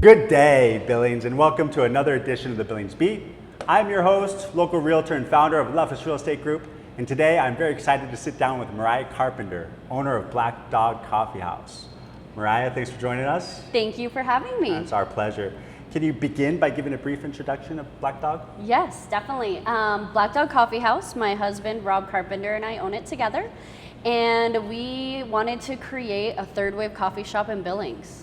Good day, Billings, and welcome to another edition of the Billings Beat. I'm your host, local realtor and founder of Leftis Real Estate Group, and today I'm very excited to sit down with Mariah Carpenter, owner of Black Dog Coffee House. Mariah, thanks for joining us. Thank you for having me. It's our pleasure. Can you begin by giving a brief introduction of Black Dog? Yes, definitely. Black Dog Coffee House, my husband, Rob Carpenter, and I own it together. And we wanted to create a third wave coffee shop in Billings.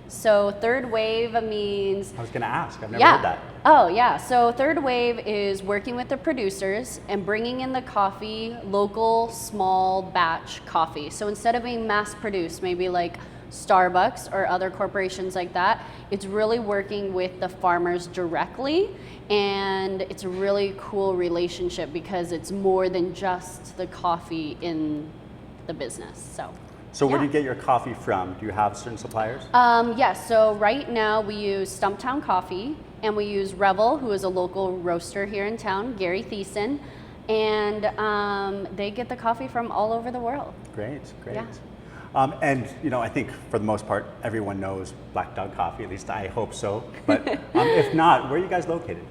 So third wave means... I was going to ask, I've never heard that. Oh yeah, so third wave is working with the producers and bringing in the coffee, local, small batch coffee. So instead of being mass produced, maybe like Starbucks or other corporations like that, it's really working with the farmers directly, and it's a really cool relationship because it's more than just the coffee in the business. So where do you get your coffee from? Do you have certain suppliers? Yes, so right now we use Stumptown Coffee, and we use Revel, who is a local roaster here in town, Gary Thiessen, and they get the coffee from all over the world. Great. Yeah. And I think for the most part, everyone knows Black Dog Coffee, at least I hope so. But if not, where are you guys located?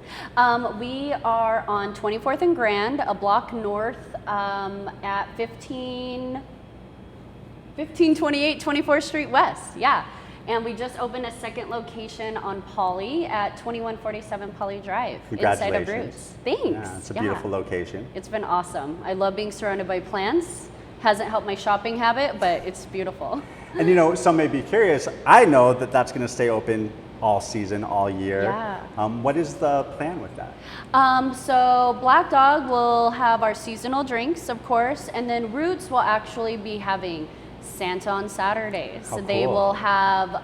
We are on 24th and Grand, a block north at 1528 24th Street West, yeah. And we just opened a second location on Poly at 2147 Poly Drive inside of Roots. Thanks. Yeah, it's a beautiful location. It's been awesome. I love being surrounded by plants. Hasn't helped my shopping habit, but it's beautiful. And some may be curious, I know that that's going to stay open all season, all year. Yeah. What is the plan with that? So Black Dog will have our seasonal drinks, of course, and then Roots will actually be having Santa on Saturdays. Oh, so they cool. will have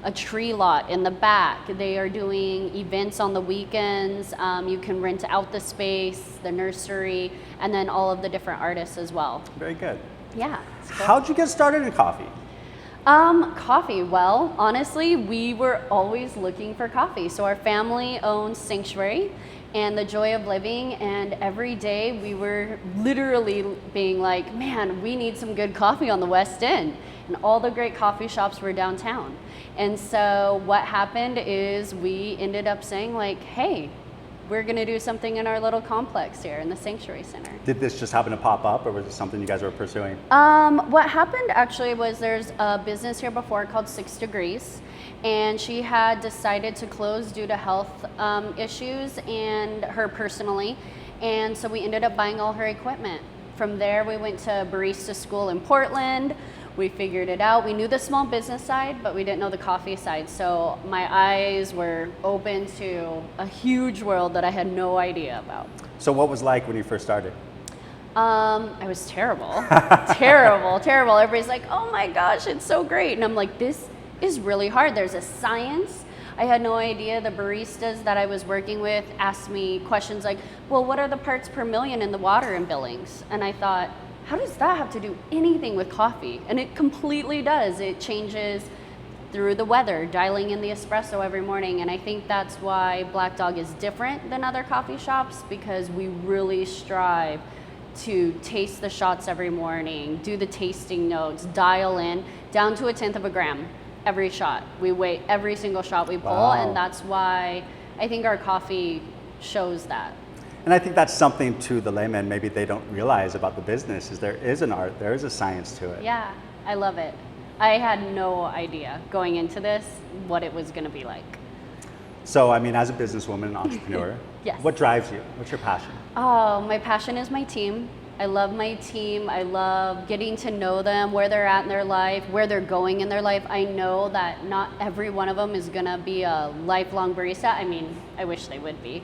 a tree lot in the back. They are doing events on the weekends. You can rent out the space, the nursery, and then all of the different artists as well. Very good. Yeah. Cool. How'd you get started in coffee? Coffee. Well, honestly, we were always looking for coffee. So our family owns Sanctuary and the Joy of Living, and every day we were literally being like, man, we need some good coffee on the West End. And all the great coffee shops were downtown. And so what happened is we ended up saying like, hey, we're gonna do something in our little complex here in the Sanctuary Center. Did this just happen to pop up, or was it something you guys were pursuing? What happened actually was there's a business here before called 6 Degrees, and she had decided to close due to health issues and her personally, and so we ended up buying all her equipment. From there we went to barista school in Portland. We figured it out. We knew the small business side, but we didn't know the coffee side. So my eyes were open to a huge world that I had no idea about. So what was it like when you first started? I was terrible, terrible. Everybody's like, oh my gosh, it's so great. And I'm like, this is really hard. There's a science. I had no idea. The baristas that I was working with asked me questions like, well, what are the parts per million in the water in Billings? And I thought, how does that have to do anything with coffee? And it completely does. It changes through the weather, dialing in the espresso every morning. And I think that's why Black Dog is different than other coffee shops, because we really strive to taste the shots every morning, do the tasting notes, dial in down to 1/10 of a gram every shot. We weigh every single shot we pull. Wow. And that's why I think our coffee shows that. And I think that's something to the layman maybe they don't realize about the business, is there is an art, there is a science to it. Yeah, I love it. I had no idea going into this what it was going to be like. So, as a businesswoman and entrepreneur, Yes. What drives you? What's your passion? Oh, my passion is my team. I love my team. I love getting to know them, where they're at in their life, where they're going in their life. I know that not every one of them is going to be a lifelong barista. I wish they would be.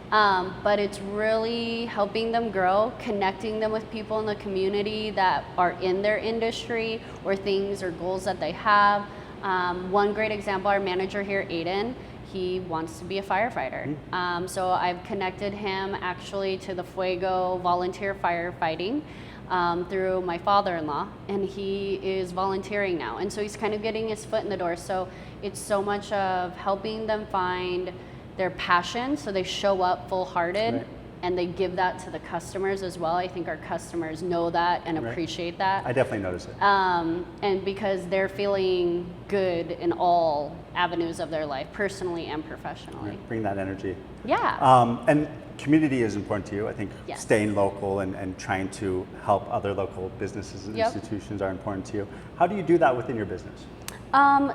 But it's really helping them grow, connecting them with people in the community that are in their industry or things or goals that they have. One great example, our manager here, Aiden, he wants to be a firefighter. So I've connected him actually to the Fuego volunteer firefighting through my father-in-law, and he is volunteering now. And so he's kind of getting his foot in the door. So it's so much of helping them find their passion so they show up full-hearted. Right. and they give that to the customers as well. I think our customers know that and appreciate that. I definitely notice it. And because they're feeling good in all avenues of their life, personally and professionally. Right. Bring that energy. Yeah. And community is important to you. I think Yes. staying local and trying to help other local businesses and institutions are important to you. How do you do that within your business?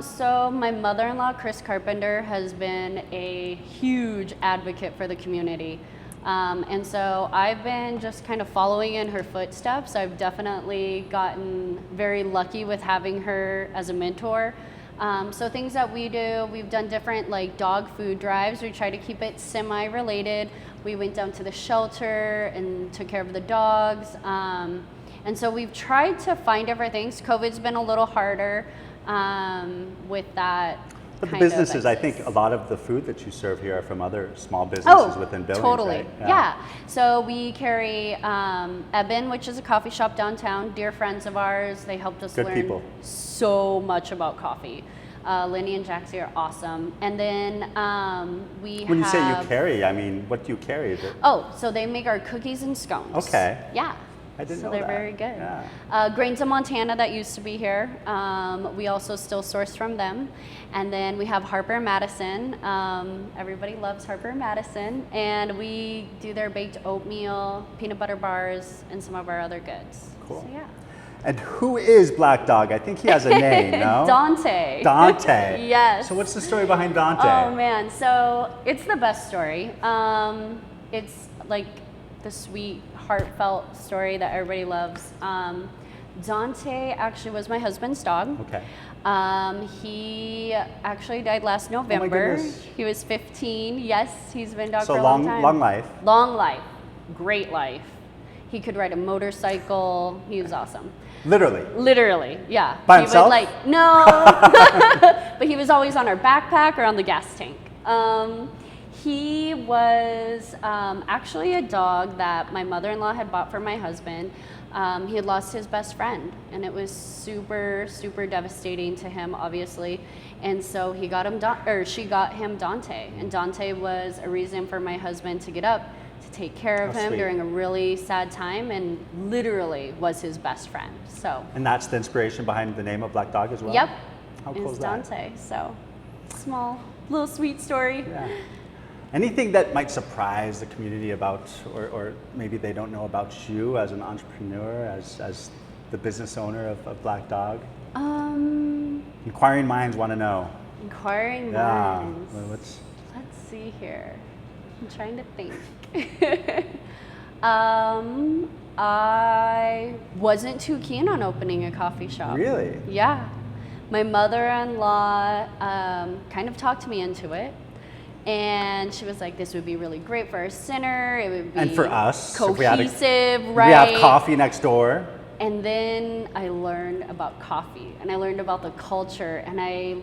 So my mother-in-law, Chris Carpenter, has been a huge advocate for the community. And so I've been just kind of following in her footsteps. I've definitely gotten very lucky with having her as a mentor. So things that we do, we've done different like dog food drives. We try to keep it semi-related. We went down to the shelter and took care of the dogs. And so we've tried to find different things. COVID's been a little harder with that. But the businesses, I think a lot of the food that you serve here are from other small businesses within Billings, totally. right? Yeah. So we carry Eben, which is a coffee shop downtown, dear friends of ours. They helped us learn so much about coffee. Lenny and Jaxie are awesome. And then When you say you carry, I mean, what do you carry? So they make our cookies and scones. Okay. Yeah. I didn't know they're that. very good. Yeah. Grains of Montana that used to be here. We also still source from them. And then we have Harper Madison. Everybody loves Harper Madison. And we do their baked oatmeal, peanut butter bars, and some of our other goods. Cool. So, yeah. And who is Black Dog? I think he has a name, no? Dante. Dante. Yes. So what's the story behind Dante? Oh man, so it's the best story. It's like the sweet, heartfelt story that everybody loves. Dante actually was my husband's dog. Okay. He actually died last November. Oh my goodness. He was 15. Yes, he's been a dog So for a long time. long life. Long life. Great life. He could ride a motorcycle. He was awesome. Literally, yeah. By he himself? Would no, but he was always on our backpack or on the gas tank. He was actually a dog that my mother-in-law had bought for my husband. He had lost his best friend, and it was super, super devastating to him, obviously. And so she got him Dante, and Dante was a reason for my husband to get up to take care of him during a really sad time, and literally was his best friend. So. And that's the inspiration behind the name of Black Dog as well? Yep. How cool it's is that? Dante. So, small, little sweet story. Yeah. Anything that might surprise the community about, or maybe they don't know about you as an entrepreneur, as the business owner of Black Dog? Inquiring minds want to know. Inquiring minds. Well, Let's see here. I'm trying to think. I wasn't too keen on opening a coffee shop. Really? Yeah. My mother-in-law kind of talked me into it. And she was like, this would be really great for our center. It would be and for us, cohesive, right? We have coffee next door. And then I learned about coffee, and I learned about the culture, and I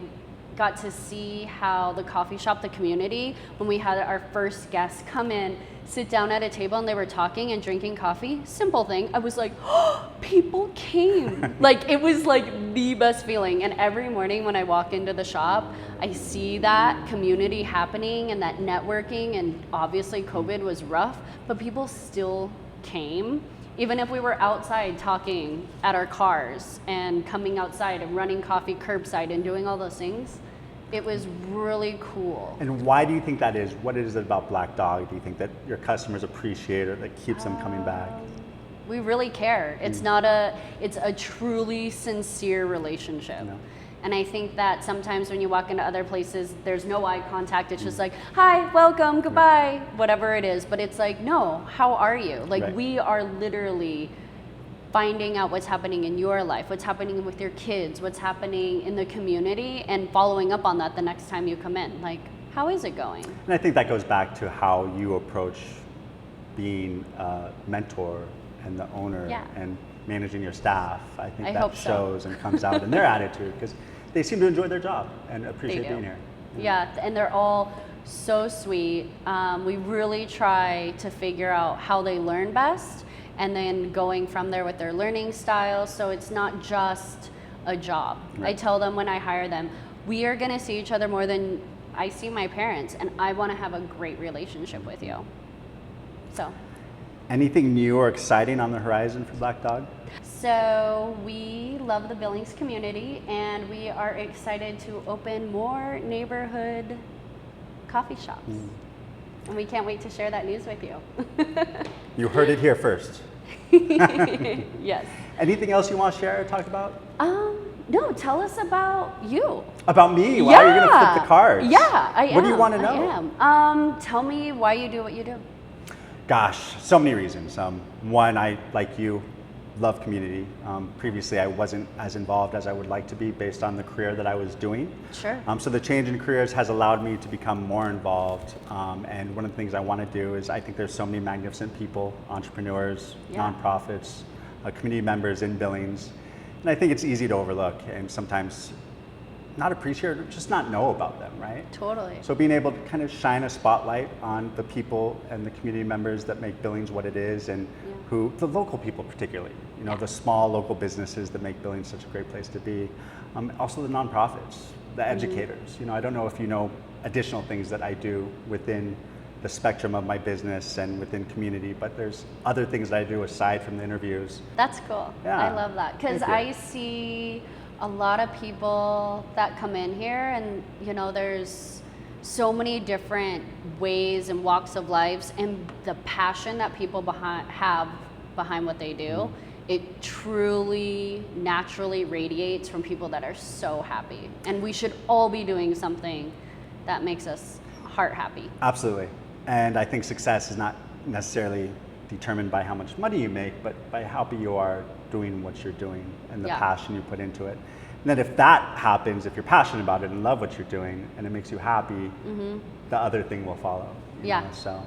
got to see how the coffee shop, the community, when we had our first guests come in, sit down at a table, and they were talking and drinking coffee. Simple thing. I was like, oh, people came. Like, it was like the best feeling. And every morning when I walk into the shop, I see that community happening and that networking. And obviously COVID was rough, but people still came. Even if we were outside talking at our cars and coming outside and running coffee curbside and doing all those things, it was really cool. And why do you think that is? What is it about Black Dog do you think that your customers appreciate or that keeps them coming back? We really care. It's it's a truly sincere relationship. No. And I think that sometimes when you walk into other places, there's no eye contact. It's just like, hi, welcome, goodbye, whatever it is. But it's like, no, how are you? Like, we are literally finding out what's happening in your life, what's happening with your kids, what's happening in the community, and following up on that the next time you come in. Like, how is it going? And I think that goes back to how you approach being a mentor and the owner and managing your staff. I think that shows and comes out in their attitude, because they seem to enjoy their job and appreciate being here. Yeah, and they're all so sweet. We really try to figure out how they learn best, and then going from there with their learning style, so it's not just a job. I tell them when I hire them, we are gonna see each other more than I see my parents, and I wanna have a great relationship with you. So. Anything new or exciting on the horizon for Black Dog? So we love the Billings community, and we are excited to open more neighborhood coffee shops. And we can't wait to share that news with you. You heard it here first. Yes. Anything else you want to share or talk about? No, tell us about you. About me? Wow, you're going to flip the cards. Yeah, I am. What do you want to know? I am. Tell me why you do what you do. Gosh, so many reasons. One, I, like you, love community. Previously, I wasn't as involved as I would like to be based on the career that I was doing. Sure. So the change in careers has allowed me to become more involved. And one of the things I want to do is I think there's so many magnificent people, entrepreneurs, nonprofits, community members in Billings. And I think it's easy to overlook and sometimes not appreciate or just not know about them, right? Totally. So being able to kind of shine a spotlight on the people and the community members that make Billings what it is, and who, the local people particularly, you know, the small local businesses that make Billings such a great place to be. Also the nonprofits, the educators. You know, I don't know if you know additional things that I do within the spectrum of my business and within community, but there's other things that I do aside from the interviews. That's cool. Yeah. I love that, because I see a lot of people that come in here, and you know, there's so many different ways and walks of lives, and the passion that people have behind what they do, it truly naturally radiates from people that are so happy. And we should all be doing something that makes us heart happy. Absolutely. And I think success is not necessarily determined by how much money you make, but by how happy you are doing what you're doing and the passion you put into it. And then if that happens, if you're passionate about it and love what you're doing and it makes you happy, the other thing will follow. You know? So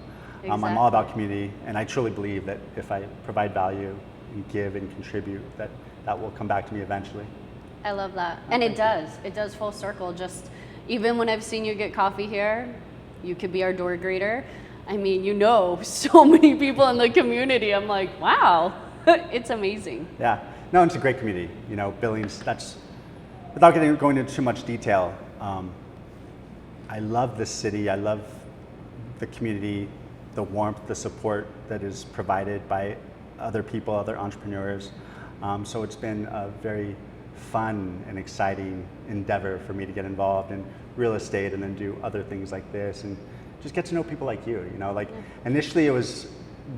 I'm all about community, and I truly believe that if I provide value and give and contribute, that will come back to me eventually. I love that. And it does full circle. Just even when I've seen you get coffee here, you could be our door greeter. I mean, you know, so many people in the community. I'm like, wow, it's amazing. Yeah, no, it's a great community. You know, Billings, that's, without going into too much detail, I love this city. I love the community, the warmth, the support that is provided by other people, other entrepreneurs. So it's been a very fun and exciting endeavor for me to get involved in real estate and then do other things like this and just get to know people like you. You know, like initially it was,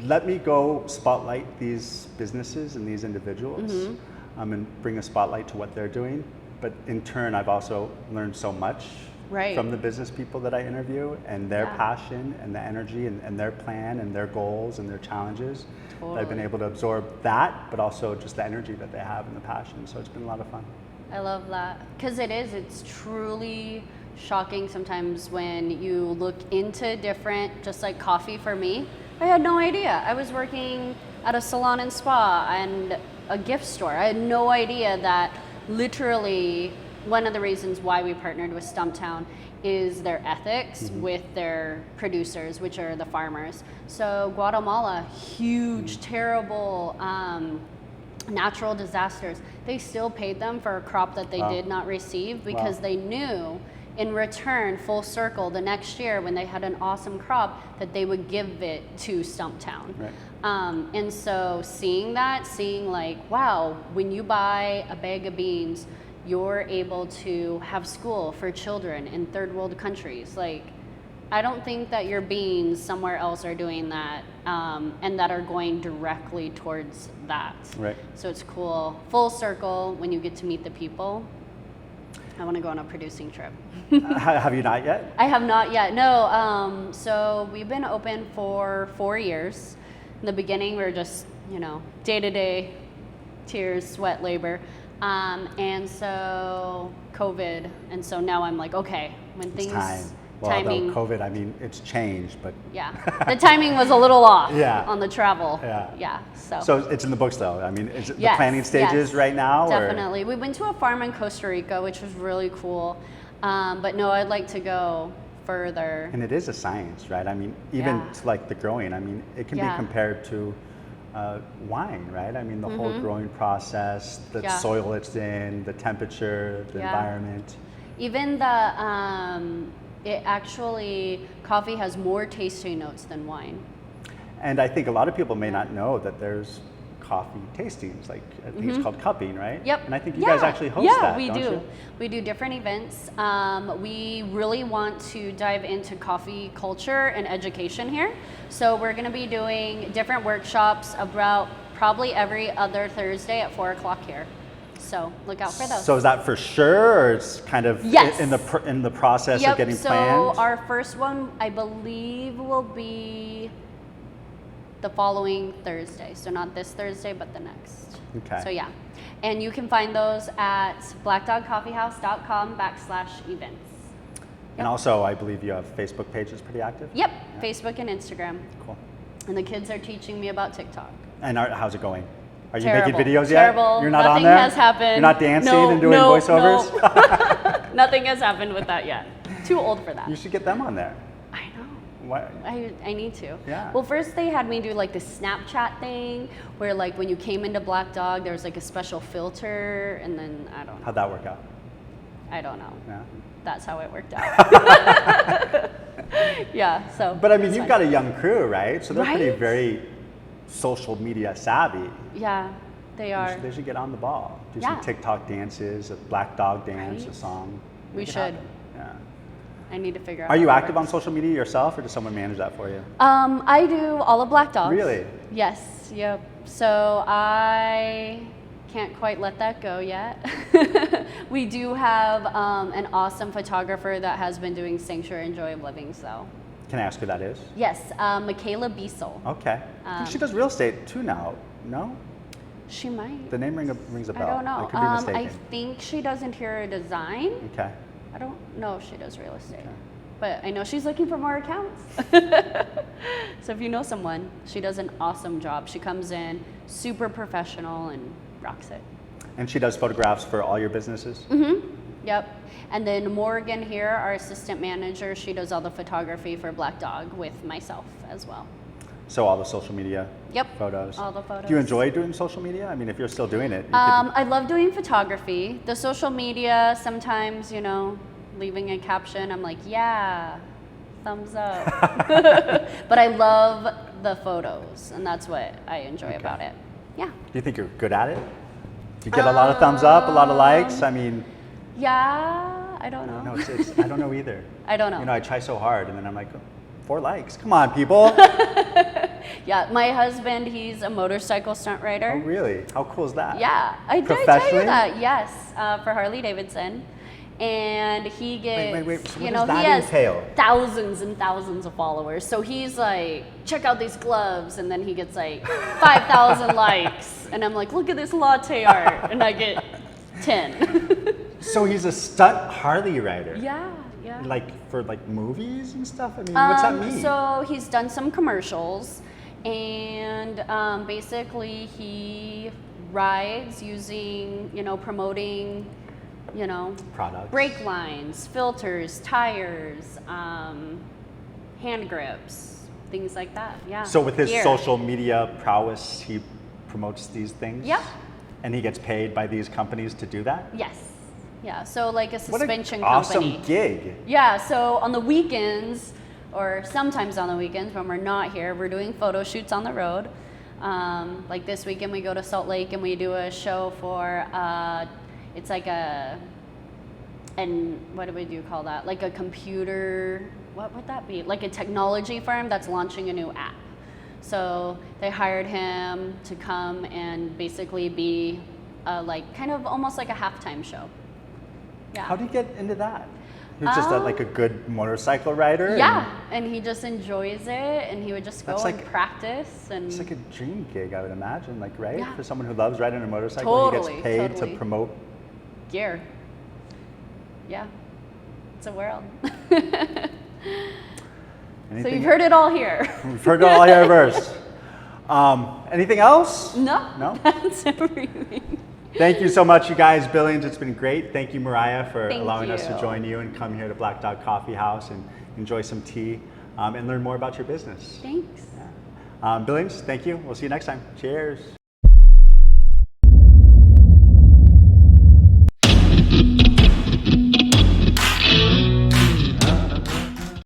let me go spotlight these businesses and these individuals and bring a spotlight to what they're doing. But in turn, I've also learned so much from the business people that I interview and their passion and the energy and their plan and their goals and their challenges. I've been able to absorb that, but also just the energy that they have and the passion. So it's been a lot of fun. I love that, because it's truly shocking sometimes when you look into different, just like coffee for me. I had no idea. I was working at a salon and spa and a gift store. I had no idea that literally one of the reasons why we partnered with Stumptown is their ethics with their producers, which are the farmers. So Guatemala, huge, terrible natural disasters. They still paid them for a crop that they did not receive because they knew in return, full circle, the next year when they had an awesome crop, that they would give it to Stumptown. And so seeing like, wow, when you buy a bag of beans, you're able to have school for children in third world countries. Like, I don't think that your beans somewhere else are doing that, and that are going directly towards that. So it's cool. Full circle when you get to meet the people. I want to go on a producing trip. Have you not yet? I have not yet, no. So we've been open for 4 years. In the beginning, we were just, you know, day-to-day, tears, sweat, labor. And so COVID, and so now I'm like, okay, when things, timing. Well, COVID, I mean, it's changed, but. The timing was a little off on the travel. So it's in the books though. I mean, is it the planning stages right now? Definitely. Or? We went to a farm in Costa Rica, which was really cool. But no, I'd like to go further. And it is a science, right? I mean, even to like the growing, I mean, it can be compared to wine, right? I mean, the whole growing process, the soil it's in, the temperature, the environment. Even coffee has more tasting notes than wine. And I think a lot of people may not know that there's coffee tastings, like I think it's called cupping, right? Yep. And I think you guys actually host that, we don't do. you? We do different events. We really want to dive into coffee culture and education here. So we're going to be doing different workshops about probably every other Thursday at 4 o'clock here. So look out for those. So is that for sure, or it's kind of Yes. in the process of getting planned? So our first one, I believe, will be the following Thursday. So not this Thursday, but the next. Okay. So yeah. And you can find those at blackdogcoffeehouse.com/events. And also, I believe you have Facebook page that's pretty active? Yep, Facebook and Instagram. Cool. And the kids are teaching me about TikTok. And how's it going? Are you Terrible. making videos yet? Terrible. You're not Nothing on there? has happened. You're not dancing No, and doing no, voiceovers? no. Nothing has happened with that yet. Too old for that. You should get them on there. I know. What? I need to. Yeah. Well, first they had me do like this Snapchat thing where like when you came into Black Dog, there was like a special filter, and then I don't know. How'd that work out? I don't know. Yeah. That's how it worked out. Yeah, so. But I mean, it's you've fine. got a young crew, right? So they're pretty Right? very social media savvy. Yeah, they are. They should get on the ball. Do Yeah. some TikTok dances, a Black Dog dance, a Right. song. We Make it should. happen. Yeah. I need to figure out. Are you how that active on works. social media yourself, or does someone manage that for you? I do all of Black Dogs. Really? Yes. Yep. So I can't quite let that go yet. We do have an awesome photographer that has been doing Sanctuary and Joy of Living. So Can I ask who that is? yes, Michaela Biesel. Okay. I think she does real estate too now. No? She might. The name rings a bell. I don't know. I could be mistaken. I think she does interior design. Okay. I don't know if she does real estate. Okay. But I know she's looking for more accounts. So if you know someone, she does an awesome job. She comes in super professional and rocks it. And she does photographs for all your businesses? Yep. And then Morgan here, our assistant manager, she does all the photography for Black Dog with myself as well. So all the social media Yep. photos? All the photos. Do you enjoy doing social media? I mean, if you're still doing it. I love doing photography. The social media, sometimes, leaving a caption, I'm like, yeah, thumbs up. But I love the photos, and that's what I enjoy about it. Yeah. Do you think you're good at it? Do you get a lot of thumbs up, a lot of likes? I mean, Yeah, I don't know. no, I don't know either. I don't know. I try so hard, and then I'm like, 4 likes. Come on, people. Yeah, my husband, he's a motorcycle stunt Oh, rider. really? How cool is that? Yeah, I did tell you Professionally? that. Yes, for Harley Davidson, and he gets, wait. So what you does know, that he has entail? thousands and thousands of followers. So he's like, check out these gloves, and then he gets like 5,000 likes, and I'm like, look at this latte art, and I get 10. So he's a stunt Harley rider? Yeah. Like for like movies and stuff? I mean, what's that mean? So he's done some commercials, and basically he rides using, promoting, Products. brake lines, filters, tires, hand grips, things like that. Yeah. So with his Gear. social media prowess, he promotes these things? Yep. And he gets paid by these companies to do that? Yes. Yeah. So like a What suspension an awesome company. gig. Yeah, so on the weekends, or sometimes on the weekends when we're not here, we're doing photo shoots on the road. Like this weekend, we go to Salt Lake and we do a show for, it's like what do we call that? Like a computer, what would that be? Like a technology firm that's launching a new app. So they hired him to come and basically be kind of almost like a halftime show. Yeah. How do you get into that? He's just like a good motorcycle rider? Yeah, and he just enjoys it, and he would just go That's and like- practice. And It's like a dream gig, I would imagine, like, right? Yeah. For someone who loves riding a motorcycle, he Totally, gets paid totally. to promote. gear. Yeah, it's a world. So Anything? you've heard it all here. We've heard it all here first. Anything else? No, No? that's everything. Thank you so much, you guys. Billings, it's been great. Thank you, Mariah, for Thank allowing us to you. join you and come here to Black Dog Coffee House and enjoy some tea and learn more about your business. Thanks. Billings, thank you. We'll see you next time. Cheers.